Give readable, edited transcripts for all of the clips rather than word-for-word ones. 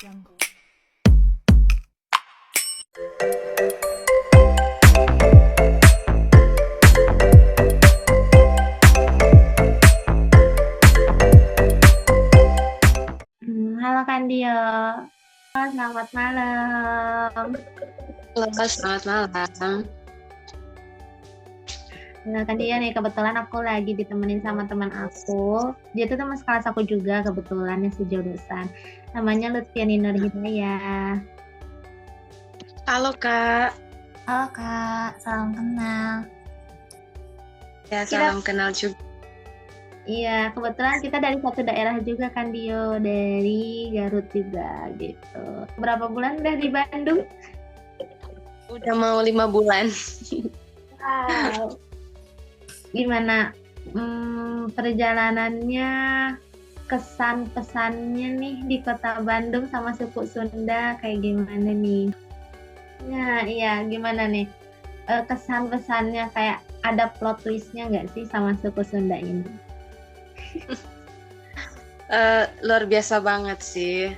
Halo Kandio, selamat malam. Halo, selamat malam. Nah, Kandio nih, kebetulan aku lagi ditemenin sama teman aku. Dia tuh teman sekelas aku juga, kebetulan yang sejurusan. Namanya Lutfiani Nur Hidayah. Halo Kak. Halo Kak, salam kenal. Ya, salam kenal juga. Iya, kebetulan kita dari satu daerah juga kan Dio, dari Garut juga gitu. Berapa bulan udah di Bandung? Udah mau 5 bulan. Wow. Gimana perjalanannya, kesan-pesannya nih di kota Bandung sama suku Sunda kayak gimana nih? Nah, iya gimana nih? Kesan-pesannya kayak ada plot twistnya nggak sih sama suku Sunda ini? Luar biasa banget sih.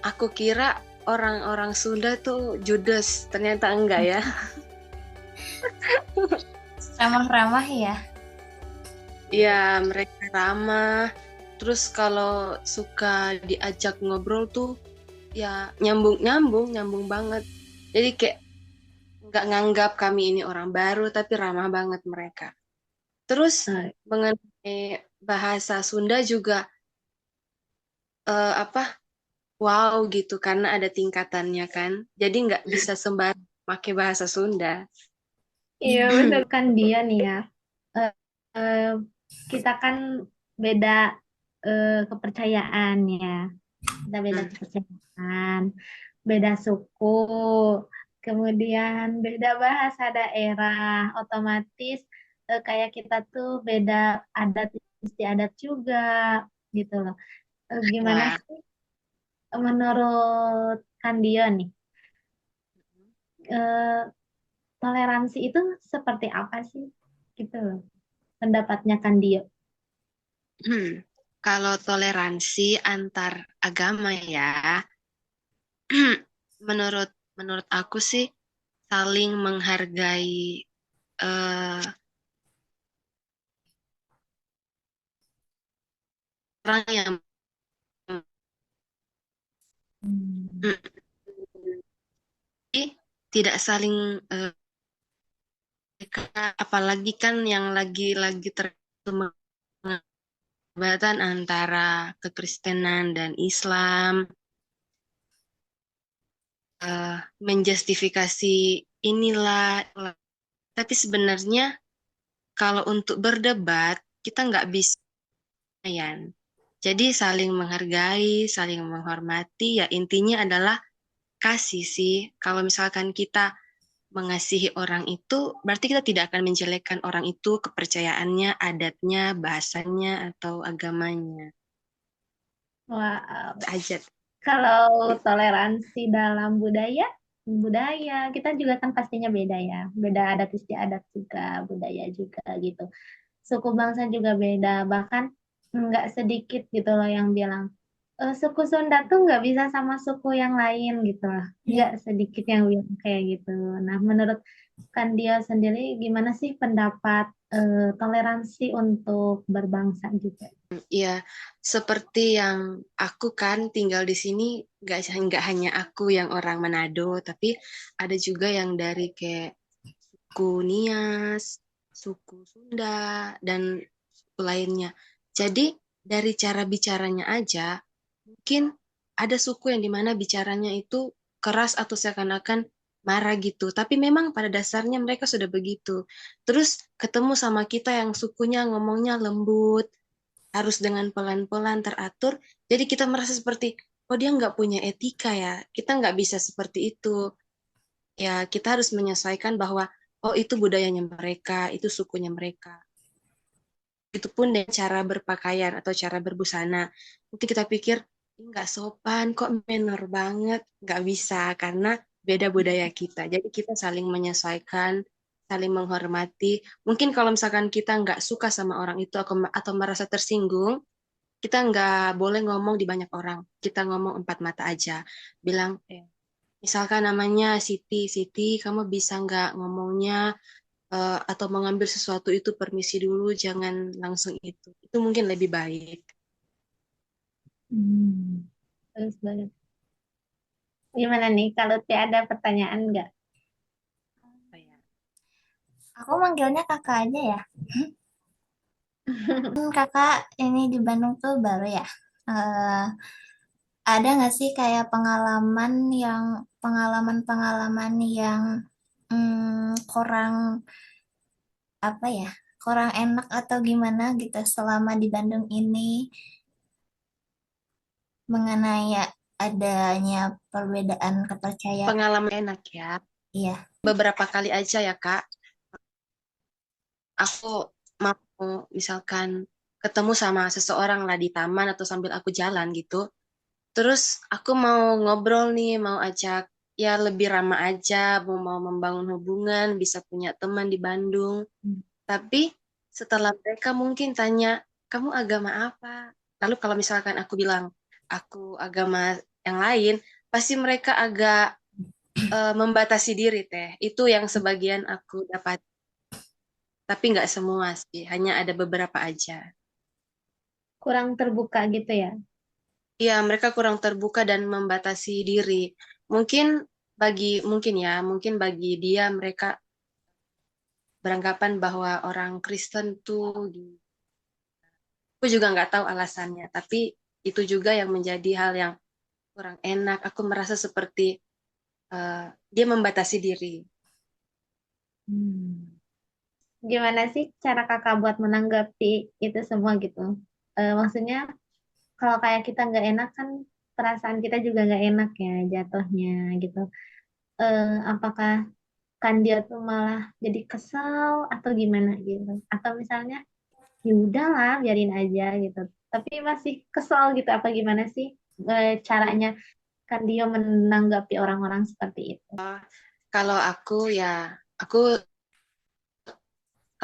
Aku kira orang-orang Sunda tuh judes, ternyata enggak ya. Ramah-ramah ya? Iya, mereka ramah. Terus kalau suka diajak ngobrol tuh ya nyambung banget. Jadi kayak nggak nganggap kami ini orang baru, tapi ramah banget mereka. Terus mengenai bahasa Sunda juga wow gitu karena ada tingkatannya kan. Jadi nggak bisa sembarang pakai bahasa Sunda. Iya bener kan dia nih ya. Eh, eh, kita kan beda kepercayaan ya. Kita beda kepercayaan, beda suku, kemudian beda bahasa daerah, otomatis kayak kita tuh beda adat istiadat juga gitu loh. Gimana Wah, sih menurut Kandio nih, eh, toleransi itu seperti apa sih gitu loh pendapatnya Kandio? kalau toleransi antar agama ya, menurut menurut aku sih saling menghargai eh, orang yang Hmm. tidak saling apalagi kan yang lagi perdebatan antara kekristenan dan Islam, menjustifikasi inilah. Tapi sebenarnya kalau untuk berdebat kita nggak bisa, Yan. Jadi saling menghargai, saling menghormati, ya intinya adalah kasih sih. Kalau misalkan kita mengasihi orang itu, berarti kita tidak akan menjelekkan orang itu, kepercayaannya, adatnya, bahasanya, atau agamanya. Wah, Itu aja. kalau toleransi dalam budaya, budaya kita juga kan pastinya beda ya, beda adat istiadat juga, budaya juga gitu. Suku bangsa juga beda, bahkan nggak sedikit gitu loh yang bilang suku Sunda tuh nggak bisa sama suku yang lain gitu lah, nggak sedikit yang bilang kayak gitu. Nah, menurut Kandia sendiri gimana sih pendapat toleransi untuk berbangsa juga? Ya, seperti yang aku kan tinggal di sini, nggak hanya aku yang orang Manado, tapi ada juga yang dari kayak suku Nias, suku Sunda, dan suku lainnya. Jadi dari cara bicaranya aja, mungkin ada suku yang dimana bicaranya itu keras atau seakan-akan marah gitu. Tapi memang pada dasarnya mereka sudah begitu. Terus ketemu sama kita yang sukunya ngomongnya lembut, harus dengan pelan-pelan teratur. Jadi kita merasa seperti, oh dia nggak punya etika ya. Kita nggak bisa seperti itu. Ya kita harus menyesuaikan bahwa, oh itu budayanya mereka, itu sukunya mereka. Itu pun dengan cara berpakaian atau cara berbusana. Mungkin kita pikir, nggak sopan, kok menor banget. Nggak bisa, karena beda budaya kita. Jadi kita saling menyesuaikan, saling menghormati. Mungkin kalau misalkan kita nggak suka sama orang itu atau merasa tersinggung, kita nggak boleh ngomong di banyak orang. Kita ngomong empat mata aja. Bilang, misalkan namanya Siti, Siti, kamu bisa nggak ngomongnya atau mengambil sesuatu itu permisi dulu, jangan langsung itu. Itu mungkin lebih baik. Bagus banget. Gimana nih kalau Tia ada pertanyaan nggak? Apa ya? Aku manggilnya kakak aja ya. Kakak ini di Bandung tuh baru ya. Eh, ada nggak sih kayak pengalaman-pengalaman yang kurang apa ya, kurang enak atau gimana gitu selama di Bandung ini mengenai adanya perbedaan kepercayaan? Pengalaman enak ya. Iya. Beberapa kali aja ya, Kak. Aku mau misalkan ketemu sama seseorang lah di taman atau sambil aku jalan gitu. Terus aku mau ngobrol nih, mau ajak ya lebih ramah aja, mau membangun hubungan, bisa punya teman di Bandung. Tapi setelah mereka mungkin tanya, kamu agama apa? Lalu kalau misalkan aku bilang, aku agama yang lain, pasti mereka agak membatasi diri teh. Itu yang sebagian aku dapat. Tapi nggak semua sih, hanya ada beberapa aja. Kurang terbuka gitu ya? Iya, mereka kurang terbuka dan membatasi diri. Mungkin mungkin bagi dia mereka beranggapan bahwa orang Kristen tuh, aku juga nggak tahu alasannya, tapi itu juga yang menjadi hal yang kurang enak. Aku merasa seperti dia membatasi diri. Hmm. Gimana sih cara kakak buat menanggapi itu semua gitu? Maksudnya kalau kayak kita nggak enak kan perasaan kita juga nggak enak ya jatuhnya gitu. Apakah kan dia tuh malah jadi kesal atau gimana gitu? Atau misalnya ya udahlah biarin aja gitu. Tapi masih kesal gitu apa gimana sih caranya kan dia menanggapi orang-orang seperti itu? Kalau aku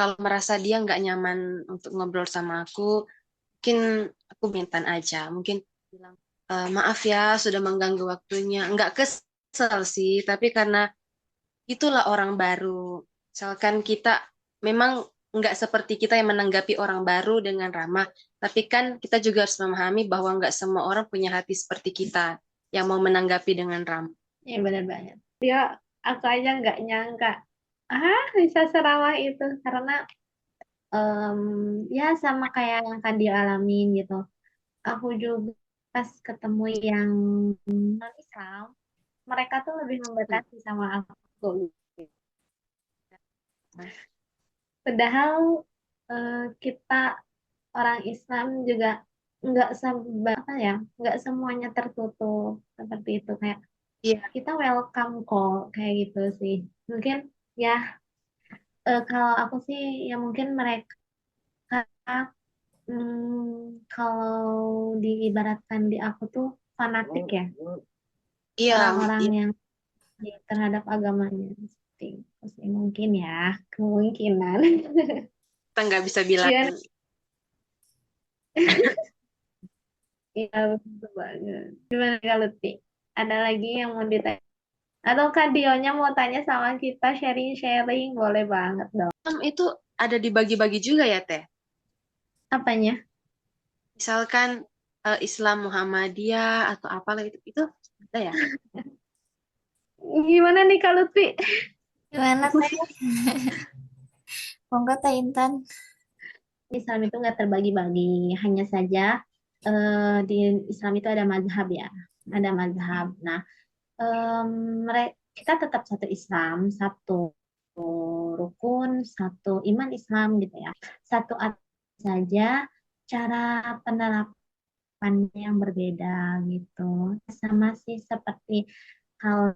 kalau merasa dia nggak nyaman untuk ngobrol sama aku, mungkin aku minta aja. Mungkin bilang, maaf ya sudah mengganggu waktunya. Nggak kesel sih, tapi karena itulah orang baru. Misalkan kita memang nggak seperti kita yang menanggapi orang baru dengan ramah, tapi kan kita juga harus memahami bahwa nggak semua orang punya hati seperti kita yang mau menanggapi dengan ramah. Ya benar banget. Dia aku aja nggak nyangka bisa seramah itu karena em, ya sama kayak yang kan dia alamin gitu. Aku juga pas ketemu yang non Islam, mereka tuh lebih Hmm. membatasi sama aku. Padahal kita orang Islam juga nggak apa ya, nggak semuanya tertutup seperti itu kayak Iya, kita welcome kok kayak gitu sih. Mungkin ya kalau aku sih ya mungkin mereka kalau diibaratkan di aku tuh fanatik ya iya, orang-orang iya. yang terhadap agamanya seperti itu sih mungkin ya kemungkinan. Kita nggak bisa bilang. Iya, iya betul banget. Gimana kalau Ti? Ada lagi yang mau ditanya? Atau Kak Dionya mau tanya sama kita sharing-sharing? Boleh banget dong. Itu ada dibagi-bagi juga ya, Teh. Apanya? Misalkan Islam Muhammadiyah atau apalah itu ada ya. Gimana nih kalau Lutfi? Gimana teh? Monggo teh Intan. Islam itu nggak terbagi-bagi, hanya saja di Islam itu ada mazhab ya, ada mazhab. Nah, kita tetap satu Islam, satu rukun, satu iman Islam gitu ya. Satu saja cara penerapannya yang berbeda gitu. Sama sih seperti hal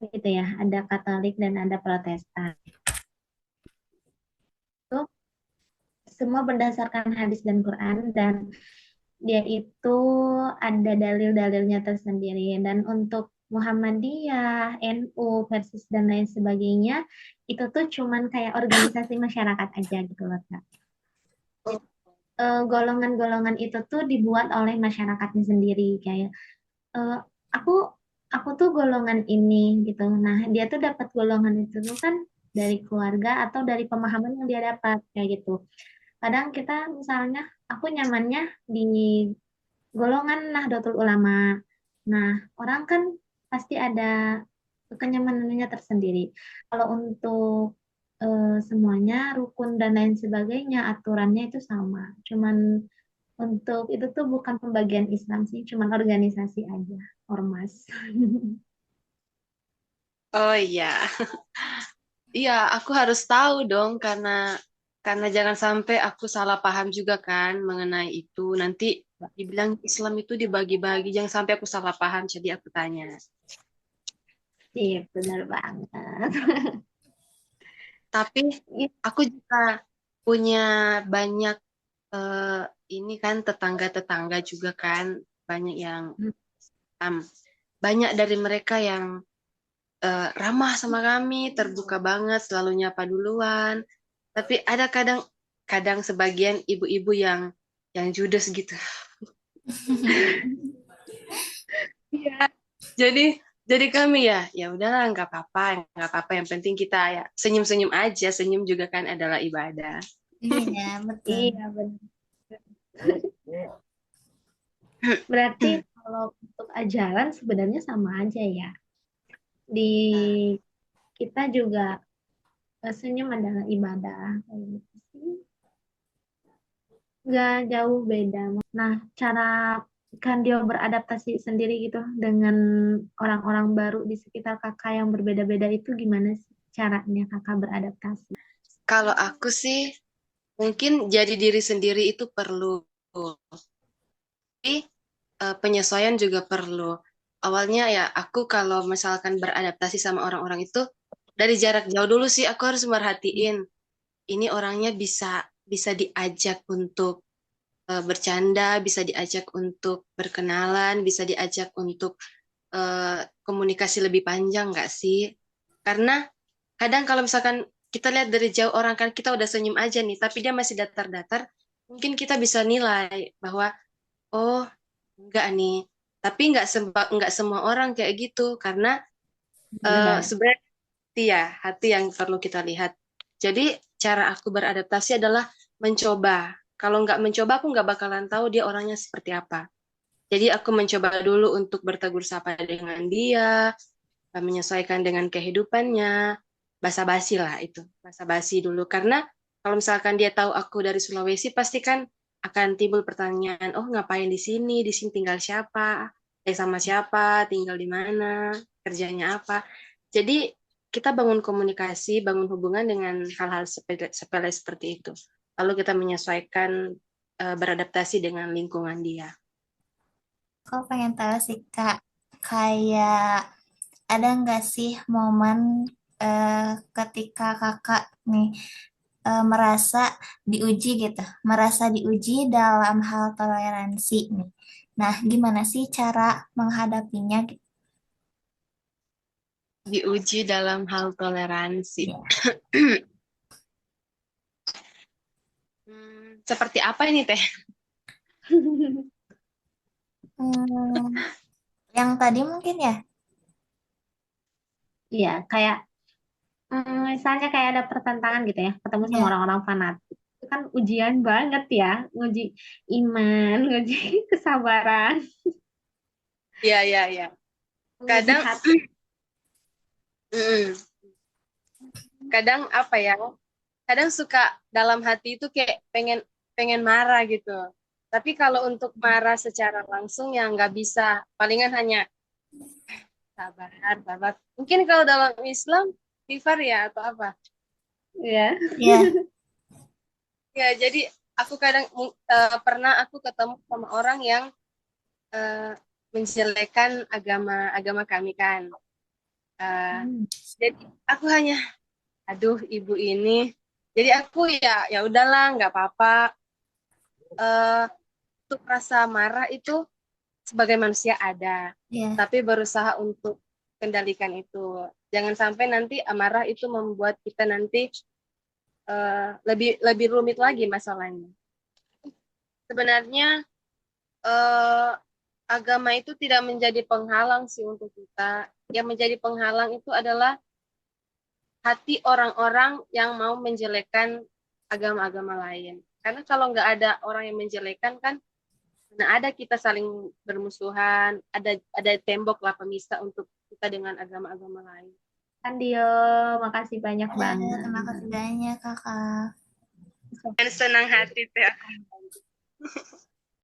gitu ya, ada Katolik dan ada Protestan. Itu semua berdasarkan hadis dan Quran dan dia itu ada dalil-dalilnya tersendiri dan untuk Muhammadiyah, NU, Persis dan lain sebagainya itu tuh cuman kayak organisasi masyarakat aja gitu loh Kak. golongan-golongan itu tuh dibuat oleh masyarakatnya sendiri kayak eh, aku aku tuh golongan ini gitu. Nah, dia tuh dapat golongan itu tuh kan dari keluarga atau dari pemahaman yang dia dapat kayak gitu. Kadang kita misalnya aku nyamannya di golongan Nahdlatul Ulama. Nah, orang kan pasti ada kenyamanannya tersendiri. Kalau untuk semuanya rukun dan lain sebagainya aturannya itu sama. Cuman untuk itu tuh bukan pembagian Islam sih, cuman organisasi aja, ormas. Oh iya, iya aku harus tahu dong karena jangan sampai aku salah paham juga kan mengenai itu. Nanti dibilang Islam itu dibagi-bagi, jangan sampai aku salah paham. Jadi aku tanya. Iya, benar banget. Tapi Iya. aku juga punya banyak eh, ini kan tetangga-tetangga juga kan banyak yang Islam. Banyak dari mereka yang ramah sama kami, terbuka banget, selalu nyapa duluan. Tapi ada kadang sebagian ibu-ibu yang judes gitu. Iya. Jadi jadi kami ya udahlah nggak apa-apa. Yang penting kita ya senyum-senyum aja. Senyum juga kan adalah ibadah. Iya, betul. Iya, benar. Berarti kalau untuk ajaran sebenarnya sama aja ya. Di kita juga senyum adalah ibadah. Kayak gitu sih. Nggak jauh beda. Nah, cara kan dia beradaptasi sendiri gitu dengan orang-orang baru di sekitar kakak yang berbeda-beda itu gimana sih caranya kakak beradaptasi? Kalau aku sih mungkin jadi diri sendiri itu perlu. Tapi penyesuaian juga perlu. Awalnya ya aku kalau misalkan beradaptasi sama orang-orang itu dari jarak jauh dulu sih aku harus merhatiin ini orangnya bisa bisa diajak untuk bercanda, bisa diajak untuk berkenalan, bisa diajak untuk komunikasi lebih panjang nggak sih? Karena kadang kalau misalkan kita lihat dari jauh orang kan kita udah senyum aja nih, tapi dia masih datar-datar, mungkin kita bisa nilai bahwa oh enggak nih. Tapi nggak semua orang kayak gitu karena Benar. sebenarnya hati yang perlu kita lihat. Jadi cara aku beradaptasi adalah mencoba. Kalau nggak mencoba aku nggak bakalan tahu dia orangnya seperti apa. Jadi aku mencoba dulu untuk bertegur sapa dengan dia, menyesuaikan dengan kehidupannya, basa-basi lah itu, basa-basi dulu. Karena kalau misalkan dia tahu aku dari Sulawesi, pasti kan akan timbul pertanyaan, oh ngapain di sini tinggal siapa, sama siapa, tinggal di mana, kerjanya apa. Jadi kita bangun komunikasi, bangun hubungan dengan hal-hal sepele, sepele seperti itu. Lalu kita menyesuaikan, beradaptasi dengan lingkungan dia. Kau pengen tahu sih Kak, kayak ada nggak sih momen ketika kakak nih merasa diuji gitu, merasa diuji dalam hal toleransi nih. Nah, gimana sih cara menghadapinya gitu? Diuji dalam hal toleransi. Ya. Seperti apa ini Teh? Hmm, yang tadi mungkin ya, Iya, kayak misalnya kayak ada pertentangan gitu ya, ketemu sama ya, orang-orang fanatik. Itu kan ujian banget ya, nguji iman, nguji kesabaran, Iya, iya, iya. nguji Kadang, hati. mm, kadang apa ya? Kadang suka dalam hati itu kayak pengen pengen marah gitu. Tapi kalau untuk marah secara langsung ya nggak bisa. Palingan hanya sabar, sabar. Mungkin kalau dalam Islam, istighfar ya atau apa? Ya. ya, Ya, jadi aku kadang pernah aku ketemu sama orang yang eh, menjelekan agama agama kami kan. Eh, Hmm. jadi aku hanya aduh ibu ini jadi aku ya udahlah nggak apa-apa. Eh, untuk rasa marah itu sebagai manusia ada ya, tapi berusaha untuk kendalikan itu jangan sampai nanti amarah itu membuat kita nanti lebih lebih rumit lagi masalahnya. sebenarnya eh, agama itu tidak menjadi penghalang sih untuk kita. Yang menjadi penghalang itu adalah hati orang-orang yang mau menjelekkan agama-agama lain. Karena kalau nggak ada orang yang menjelekkan kan, mana ada kita saling bermusuhan, ada tembok lah pemisah untuk kita dengan agama-agama lain. Kan Dio, makasih banyak banget. Terima kasih banyak kakak. Dan senang hati teh aku.